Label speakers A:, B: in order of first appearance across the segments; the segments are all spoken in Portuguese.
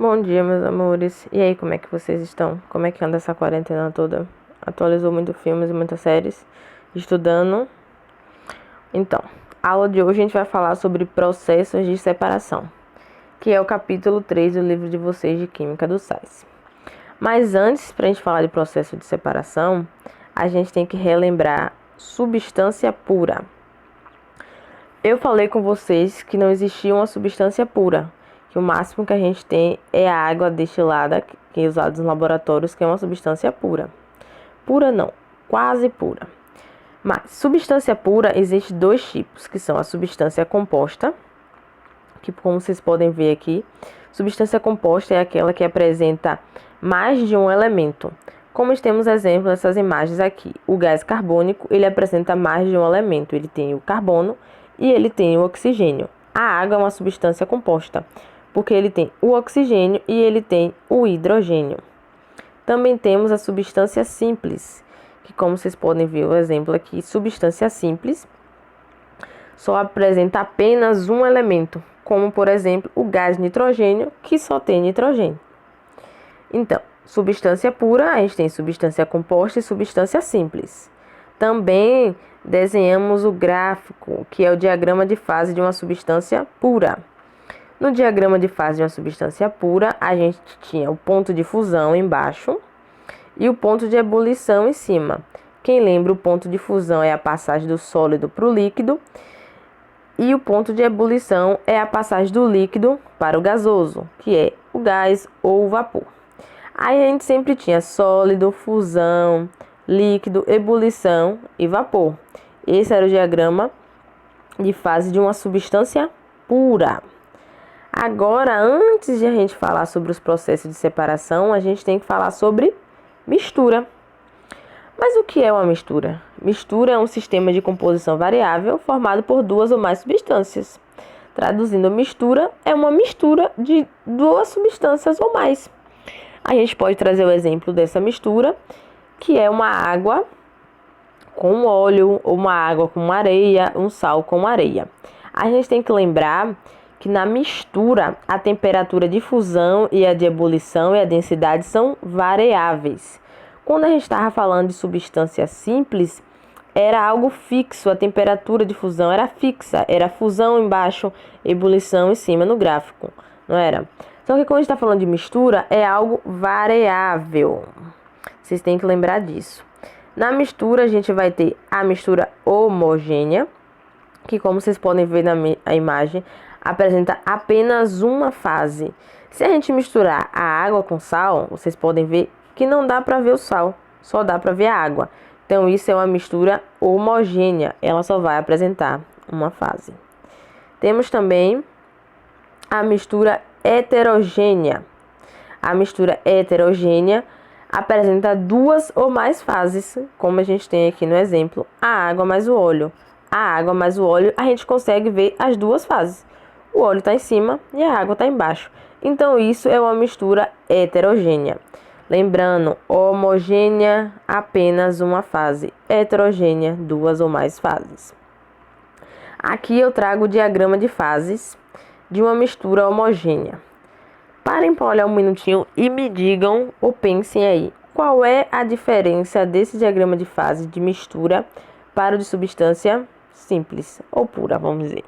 A: Bom dia, meus amores. E aí, como é que vocês estão? Como é que anda essa quarentena toda? Atualizou muito filmes e muitas séries? Estudando? Então, a aula de hoje a gente vai falar sobre processos de separação, que é o capítulo 3 do livro de vocês de Química do SAIS. Mas antes, para a gente falar de processo de separação, a gente tem que relembrar substância pura. Eu falei com vocês que não existia uma substância pura, que o máximo que a gente tem é a água destilada, que é usada nos laboratórios, que é uma substância pura. Pura não, quase pura. Mas substância pura existe dois tipos, que são a substância composta, que como vocês podem ver aqui, substância composta é aquela que apresenta mais de um elemento. Como temos exemplo nessas imagens aqui, o gás carbônico, ele apresenta mais de um elemento, ele tem o carbono e ele tem o oxigênio. A água é uma substância composta, porque ele tem o oxigênio e ele tem o hidrogênio. Também temos a substância simples, que como vocês podem ver o exemplo aqui, substância simples só apresenta apenas um elemento, como por exemplo o gás nitrogênio, que só tem nitrogênio. Então, substância pura, a gente tem substância composta e substância simples. Também desenhamos o gráfico, que é o diagrama de fase de uma substância pura. No diagrama de fase de uma substância pura, a gente tinha o ponto de fusão embaixo e o ponto de ebulição em cima. Quem lembra, o ponto de fusão é a passagem do sólido para o líquido e o ponto de ebulição é a passagem do líquido para o gasoso, que é o gás ou o vapor. Aí a gente sempre tinha sólido, fusão, líquido, ebulição e vapor. Esse era o diagrama de fase de uma substância pura. Agora, antes de a gente falar sobre os processos de separação, a gente tem que falar sobre mistura. Mas o que é uma mistura? Mistura é um sistema de composição variável formado por duas ou mais substâncias. Traduzindo, mistura é uma mistura de duas substâncias ou mais. A gente pode trazer o exemplo dessa mistura, que é uma água com óleo, ou uma água com areia, um sal com areia. A gente tem que lembrar que na mistura a temperatura de fusão e a de ebulição e a densidade são variáveis. Quando a gente estava falando de substância simples, era algo fixo, a temperatura de fusão era fixa, era fusão embaixo, ebulição em cima no gráfico, não era? Só que quando a gente está falando de mistura, é algo variável. Vocês têm que lembrar disso. Na mistura, a gente vai ter a mistura homogênea, que como vocês podem ver na imagem, apresenta apenas uma fase. Se a gente misturar a água com sal, vocês podem ver que não dá para ver o sal, só dá para ver a água. Então, isso é uma mistura homogênea, ela só vai apresentar uma fase. Temos também a mistura heterogênea. A mistura heterogênea apresenta duas ou mais fases, como a gente tem aqui no exemplo, a água mais o óleo. A água mais o óleo, a gente consegue ver as duas fases. O óleo está em cima e a água está embaixo. Então, isso é uma mistura heterogênea. Lembrando, homogênea, apenas uma fase. Heterogênea, duas ou mais fases. Aqui eu trago o diagrama de fases de uma mistura homogênea. Parem para olhar um minutinho e me digam ou pensem aí. Qual é a diferença desse diagrama de fase de mistura para o de substância simples ou pura, vamos dizer?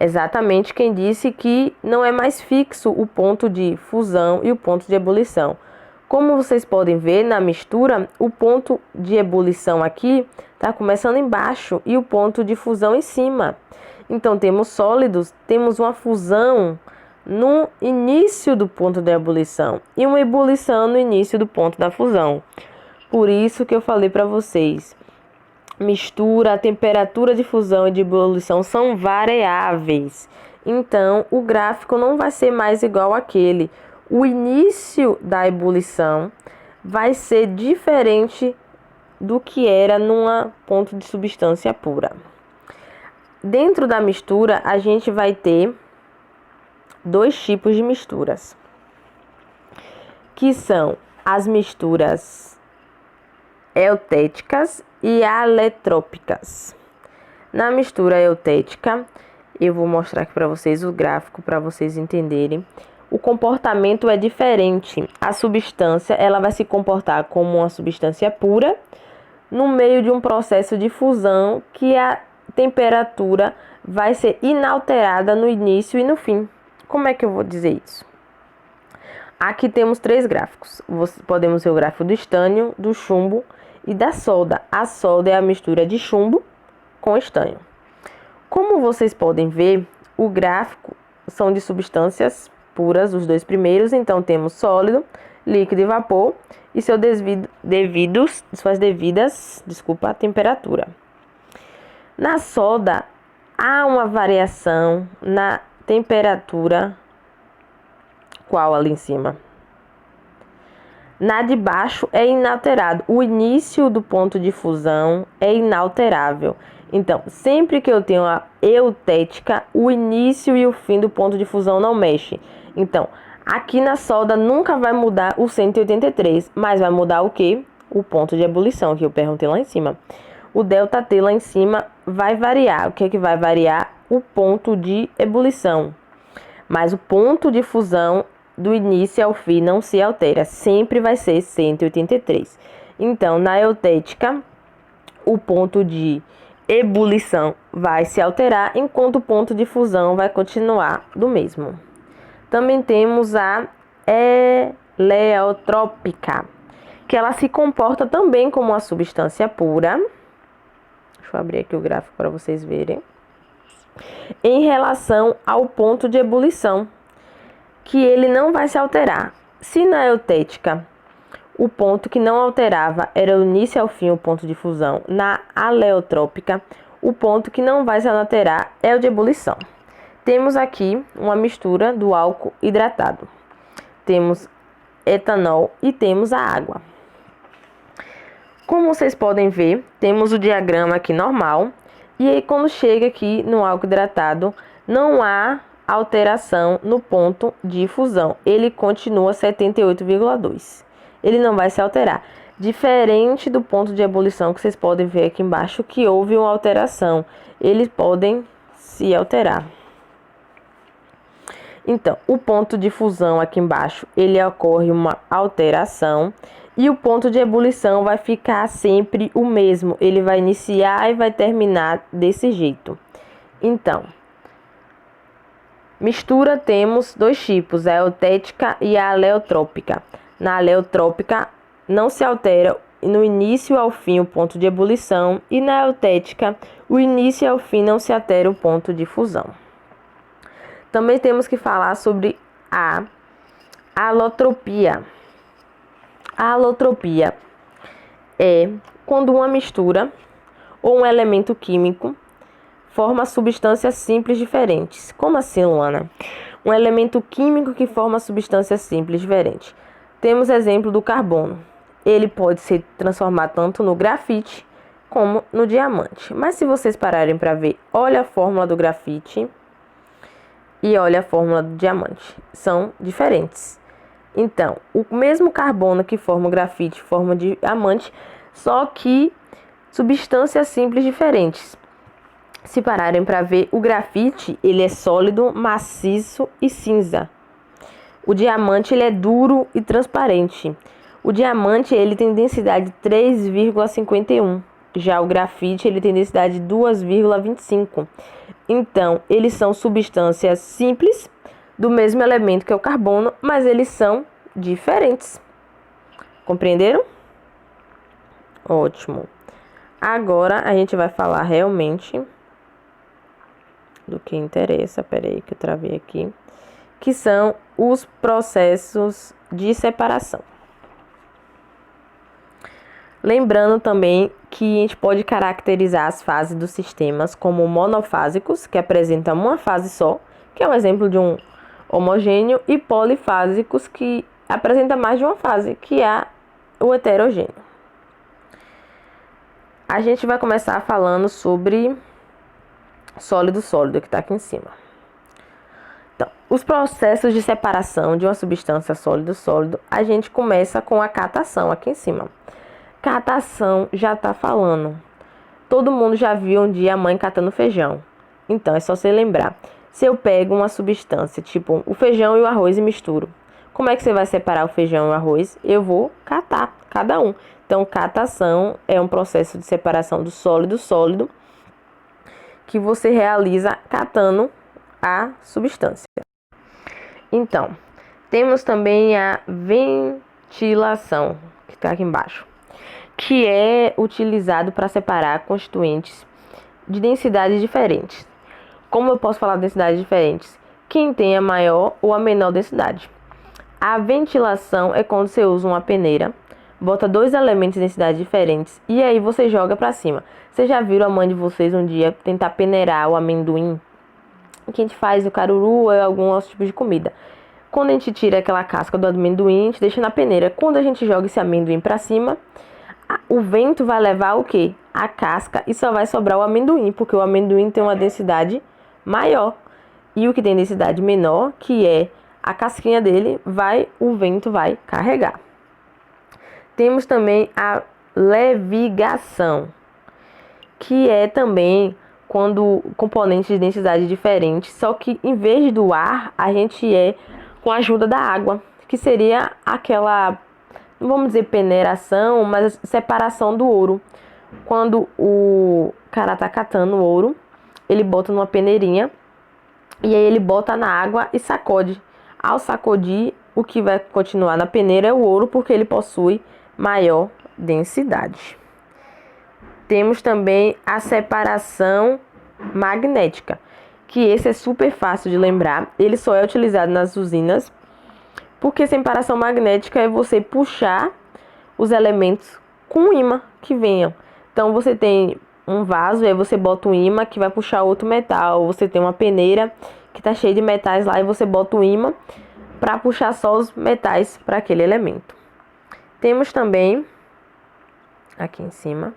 A: Exatamente quem disse que não é mais fixo o ponto de fusão e o ponto de ebulição. Como vocês podem ver na mistura, o ponto de ebulição aqui está começando embaixo e o ponto de fusão em cima. Então, temos sólidos, temos uma fusão no início do ponto de ebulição e uma ebulição no início do ponto da fusão. Por isso que eu falei para vocês, mistura, a temperatura de fusão e de ebulição são variáveis. Então, o gráfico não vai ser mais igual àquele. O início da ebulição vai ser diferente do que era num ponto de substância pura. Dentro da mistura, a gente vai ter dois tipos de misturas, que são as misturas eutéticas e aletrópicas. Na mistura eutética, eu vou mostrar aqui para vocês o gráfico para vocês entenderem. o comportamento é diferente. A substância, ela vai se comportar como uma substância pura no meio de um processo de fusão que a temperatura vai ser inalterada no início e no fim. Como é que eu vou dizer isso? Aqui temos 3 gráficos. Podemos ver o gráfico do estânio, do chumbo e da solda. A solda é a mistura de chumbo com estânio. Como vocês podem ver, o gráfico são de substâncias puras, os 2 primeiros. Então, temos sólido, líquido e vapor e suas devidas temperatura. Na solda, há uma variação na temperatura. Qual ali em cima? Na de baixo é inalterado. O início do ponto de fusão é inalterável. Então, sempre que eu tenho a eutética, o início e o fim do ponto de fusão não mexe. Então, aqui na solda nunca vai mudar o 183, mas vai mudar o quê? O ponto de ebulição, que eu perguntei lá em cima. O ΔT lá em cima vai variar. O que é que vai variar? O ponto de ebulição. Mas o ponto de fusão do início ao fim não se altera, sempre vai ser 183. Então, na eutética, o ponto de ebulição vai se alterar, enquanto o ponto de fusão vai continuar do mesmo. Também temos a eleotrópica, que ela se comporta também como uma substância pura. Deixa eu abrir aqui o gráfico para vocês verem. Em relação ao ponto de ebulição, que ele não vai se alterar. Se na eutética o ponto que não alterava era o início ao fim, o ponto de fusão, na aleotrópica o ponto que não vai se alterar é o de ebulição. Temos aqui uma mistura do álcool hidratado. Temos etanol e temos a água. Como vocês podem ver, temos o diagrama aqui normal. E aí, quando chega aqui no álcool hidratado, não há alteração no ponto de fusão. Ele continua 78,2. Ele não vai se alterar. Diferente do ponto de ebulição que vocês podem ver aqui embaixo, que houve uma alteração. Eles podem se alterar. Então, o ponto de fusão aqui embaixo, ele ocorre uma alteração. E o ponto de ebulição vai ficar sempre o mesmo. Ele vai iniciar e vai terminar desse jeito. Então, mistura temos 2 tipos, a eutética e a aleotrópica. Na aleotrópica não se altera no início ao fim o ponto de ebulição. E na eutética, o início ao fim não se altera o ponto de fusão. Também temos que falar sobre a alotropia. A alotropia é quando uma mistura ou um elemento químico forma substâncias simples diferentes. Como assim, Luana? Um elemento químico que forma substâncias simples diferentes. Temos exemplo do carbono. Ele pode se transformar tanto no grafite como no diamante. Mas se vocês pararem para ver, olha a fórmula do grafite e olha a fórmula do diamante. São diferentes. Então, o mesmo carbono que forma o grafite forma o diamante, só que substâncias simples diferentes. Se pararem para ver, o grafite ele é sólido, maciço e cinza. O diamante ele é duro e transparente. O diamante ele tem densidade 3,51. Já o grafite ele tem densidade 2,25. Então, eles são substâncias simples do mesmo elemento que é o carbono, mas eles são diferentes. Compreenderam? Ótimo. Agora a gente vai falar realmente do que interessa. Peraí que eu travei aqui. Que são os processos de separação. Lembrando também que a gente pode caracterizar as fases dos sistemas como monofásicos, que apresentam uma fase só, que é um exemplo de um homogêneo, e polifásicos, que apresenta mais de uma fase, que é o heterogêneo. A gente vai começar falando sobre sólido-sólido, que está aqui em cima. Então, os processos de separação de uma substância sólido-sólido, a gente começa com a catação aqui em cima. Catação já está falando. Todo mundo já viu um dia a mãe catando feijão. Então, é só você lembrar. Se eu pego uma substância, tipo o feijão e o arroz e misturo, como é que você vai separar o feijão e o arroz? Eu vou catar cada um. Então, catação é um processo de separação do sólido que você realiza catando a substância. Então, temos também a ventilação, que está aqui embaixo, que é utilizado para separar constituintes de densidades diferentes. Como eu posso falar de densidades diferentes? Quem tem a maior ou a menor densidade. A ventilação é quando você usa uma peneira, bota dois elementos de densidade diferentes e aí você joga para cima. Vocês já viram a mãe de vocês um dia tentar peneirar o amendoim? Que a gente faz o caruru ou algum outro tipo de comida. Quando a gente tira aquela casca do amendoim, a gente deixa na peneira. Quando a gente joga esse amendoim para cima, o vento vai levar o quê? A casca e só vai sobrar o amendoim, porque o amendoim tem uma densidade maior. E o que tem densidade menor, que é a casquinha dele, o vento vai carregar. Temos também a levigação, que é também quando componentes de densidade diferentes, só que em vez do ar, a gente com a ajuda da água, que seria aquela, não vamos dizer peneiração, mas separação do ouro. Quando o cara tá catando o ouro, ele bota numa peneirinha e aí ele bota na água e sacode. Ao sacudir, o que vai continuar na peneira é o ouro, porque ele possui maior densidade. Temos também a separação magnética, que esse é super fácil de lembrar. Ele só é utilizado nas usinas, porque separação magnética é você puxar os elementos com ímã que venham. Então você tem um vaso e aí você bota um ímã que vai puxar outro metal. Você tem uma peneira que está cheia de metais lá e você bota um ímã para puxar só os metais para aquele elemento. Temos também, aqui em cima,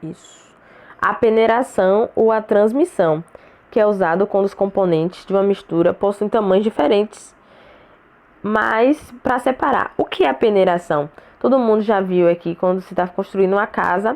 A: isso, a peneiração ou a transmissão, que é usado quando os componentes de uma mistura possuem tamanhos diferentes, mas para separar. O que é a peneiração? Todo mundo já viu aqui quando você está construindo uma casa,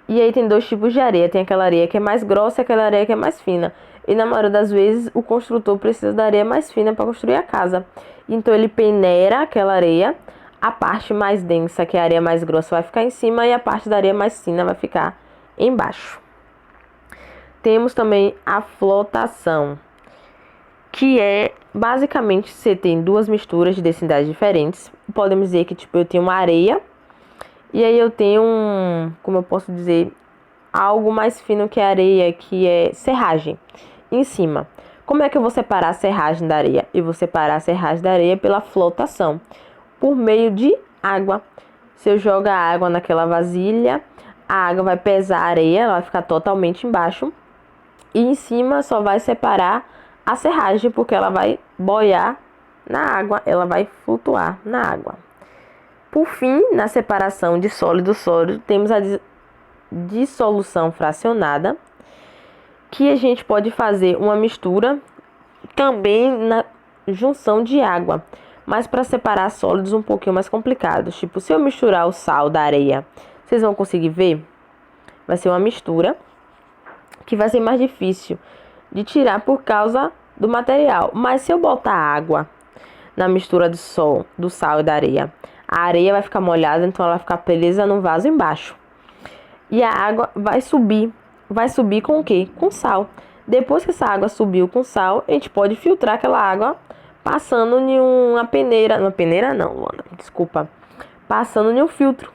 A: e aí tem dois tipos de areia. Tem aquela areia que é mais grossa e aquela areia que é mais fina. E na maioria das vezes o construtor precisa da areia mais fina para construir a casa. Então ele peneira aquela areia, a parte mais densa, que é a areia mais grossa, vai ficar em cima e a parte da areia mais fina vai ficar embaixo. Temos também a flotação, que é basicamente você tem duas misturas de densidades diferentes. Podemos dizer que tipo eu tenho uma areia e aí eu tenho como eu posso dizer, algo mais fino que a areia, que é serragem em cima. Como é que eu vou separar a serragem da areia? Eu vou separar a serragem da areia pela flotação, por meio de água. Se eu jogar água naquela vasilha, a água vai pesar a areia, ela vai ficar totalmente embaixo. E em cima só vai separar a serragem, porque ela vai boiar na água, ela vai flutuar na água. Por fim, na separação de sólido-sólido, temos a dissolução fracionada, que a gente pode fazer uma mistura também na junção de água, mas para separar sólidos um pouquinho mais complicados. Tipo, se eu misturar o sal da areia, vocês vão conseguir ver? Vai ser uma mistura que vai ser mais difícil de tirar por causa do material. Mas se eu botar água na mistura do sal e da areia, a areia vai ficar molhada, então ela vai ficar presa no vaso embaixo. E a água vai subir. Vai subir com o quê? Com sal. Depois que essa água subiu com sal, a gente pode filtrar aquela água passando em uma peneira. Uma peneira não, Luana, desculpa. Passando em um filtro.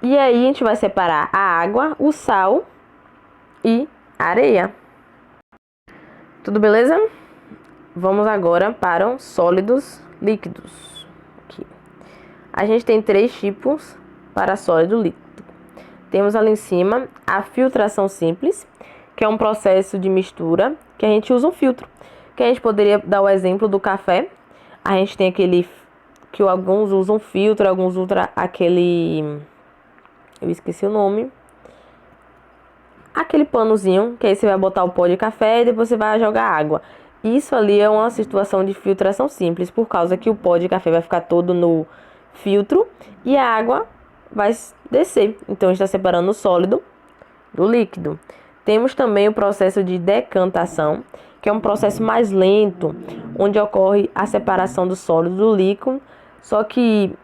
A: E aí a gente vai separar a água, o sal e a areia. Tudo beleza? Vamos agora para os sólidos líquidos. Aqui. A gente tem 3 tipos para sólido líquido. Temos ali em cima a filtração simples, que é um processo de mistura que a gente usa um filtro. Que a gente poderia dar o exemplo do café. A gente tem aquele que alguns usam filtro, alguns usam aquele... eu esqueci o nome. Aquele panozinho, que aí você vai botar o pó de café e depois você vai jogar água. Isso ali é uma situação de filtração simples, por causa que o pó de café vai ficar todo no filtro e a água vai descer. Então, a gente está separando o sólido do líquido. Temos também o processo de decantação, que é um processo mais lento, onde ocorre a separação do sólido do líquido, só que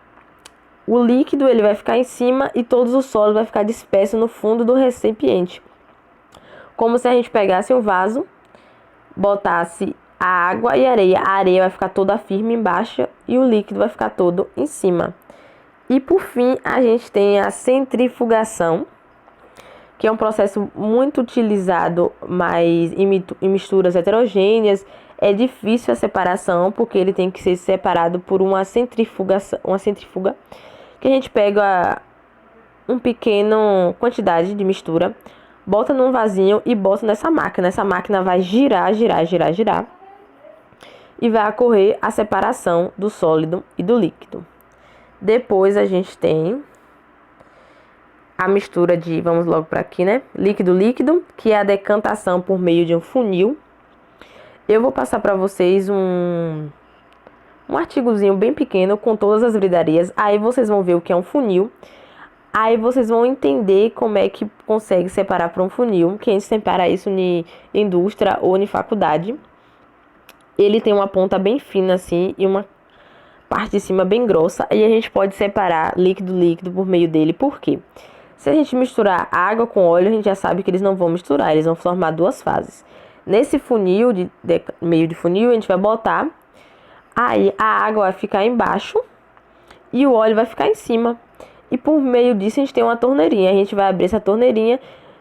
A: o líquido ele vai ficar em cima e todos os sólidos vai ficar disperso no fundo do recipiente. Como se a gente pegasse um vaso, botasse a água e a areia vai ficar toda firme embaixo e o líquido vai ficar todo em cima. E por fim, a gente tem a centrifugação, que é um processo muito utilizado, mas em misturas heterogêneas. É difícil a separação, porque ele tem que ser separado por uma centrífuga, que a gente pega uma pequena quantidade de mistura, bota num vasinho e bota nessa máquina. Essa máquina vai girar, girar, girar, girar, e vai ocorrer a separação do sólido e do líquido. Depois a gente tem a mistura de, vamos logo para aqui, né? Líquido-líquido, que é a decantação por meio de um funil. Eu vou passar para vocês um artigozinho bem pequeno com todas as bridarias. Aí vocês vão ver o que é um funil. Aí vocês vão entender como é que consegue separar para um funil, que a gente separa isso em indústria ou em faculdade. Ele tem uma ponta bem fina assim e uma parte de cima bem grossa. E a gente pode separar líquido-líquido por meio dele. Por quê? Se a gente misturar água com óleo, a gente já sabe que eles não vão misturar, eles vão formar duas fases. Nesse funil, meio de funil, a gente vai botar, aí a água vai ficar embaixo e o óleo vai ficar em cima. E por meio disso a gente tem uma torneirinha, a gente vai abrir essa torneirinha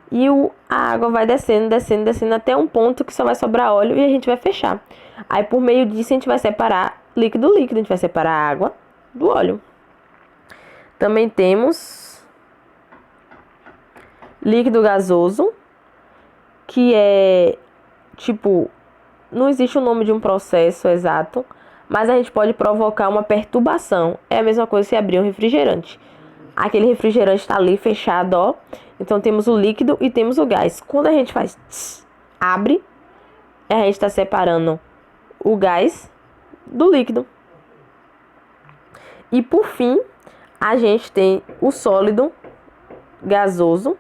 A: e a água vai descendo, descendo, descendo até um ponto que só vai sobrar óleo e a gente vai fechar. Aí por meio disso a gente vai separar líquido-líquido, a gente vai separar a água do óleo. Também temos líquido gasoso, que é tipo, não existe o nome de um processo exato, mas a gente pode provocar uma perturbação. É a mesma coisa se abrir um refrigerante. Aquele refrigerante está ali fechado, ó. Então temos o líquido e temos o gás. Quando a gente faz tss, abre, a gente está separando o gás do líquido. E por fim, a gente tem o sólido gasoso,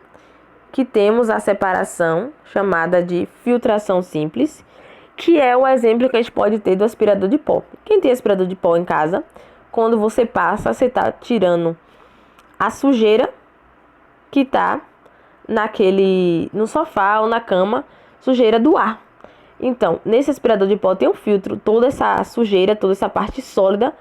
A: que temos a separação chamada de filtração simples, que é o exemplo que a gente pode ter do aspirador de pó. Quem tem aspirador de pó em casa, quando você passa, você está tirando a sujeira que está no sofá ou na cama, sujeira do ar. Então, nesse aspirador de pó tem um filtro, toda essa sujeira, toda essa parte sólida